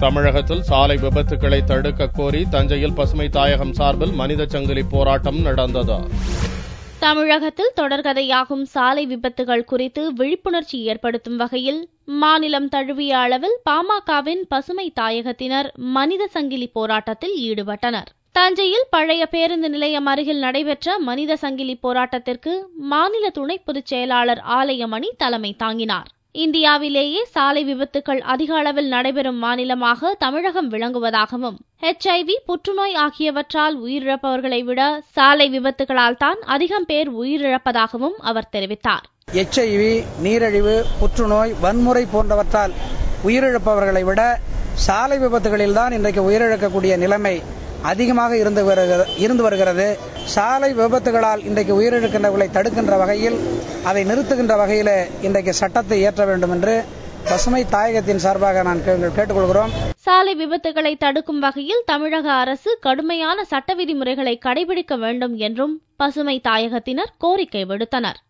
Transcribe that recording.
தமிழகத்தில் சாலை விபத்துகளை தடுக்க கோரி தஞ்சையில் பசுமை தாயகம் சார்பில் மனித சங்கிலி போராட்டம் நடந்தது. தமிழகத்தில் தொடர்கதையாகும் சாலை விபத்துகள் குறித்து விழிப்புணர்ச்சி ஏற்படுத்தும் வகையில் மாநிலம் தழுவிய அளவில் பாமகவின் பசுமை தாயகத்தினர் மனித சங்கிலி போராட்டத்தில் ஈடுபட்டனர். தஞ்சையில் பழைய பேருந்து நிலையம் அருகில் நடைபெற்ற மனித சங்கிலி போராட்டத்திற்கு மாநில துணை பொதுச் செயலாளர் ஆலயமணி தலைமை தாங்கினார். இந்தியாவிலேயே சாலை விபத்துக்கள் அதிக அளவில் நடைபெறும் மாநிலமாக தமிழகம் விளங்குவதாகவும் HIV, புற்றுநோய் ஆகியவற்றால் உயிரிழப்பவர்களை விட சாலை விபத்துகளால் தான் அதிகம் பேர் உயிரிழப்பதாகவும் அவர் தெரிவித்தார். HIV, நீரிழிவு, புற்றுநோய், வன்முறை போன்றவற்றால் உயிரிழப்பவர்களை விட சாலை விபத்துகளில்தான் இன்றைக்கு உயிரிழக்கக்கூடிய நிலைமை அதிகமாக இருந்து வருகிறது. சாலை விபத்துகளால் இன்றைக்கு உயிரிழக்கின்றவர்களை தடுக்கின்ற வகையில், அதை நிறுத்துகின்ற வகையில் இன்றைக்கு சட்டத்தை இயற்ற வேண்டும் என்று பசுமை தாயகத்தின் சார்பாக நான் கேட்டுக்கொள்கிறோம். சாலை விபத்துகளை தடுக்கும் வகையில் தமிழக அரசு கடுமையான சட்ட விதிமுறைகளை கடைபிடிக்க வேண்டும் என்றும் பசுமை தாயகத்தினர் கோரிக்கை விடுத்தனர்.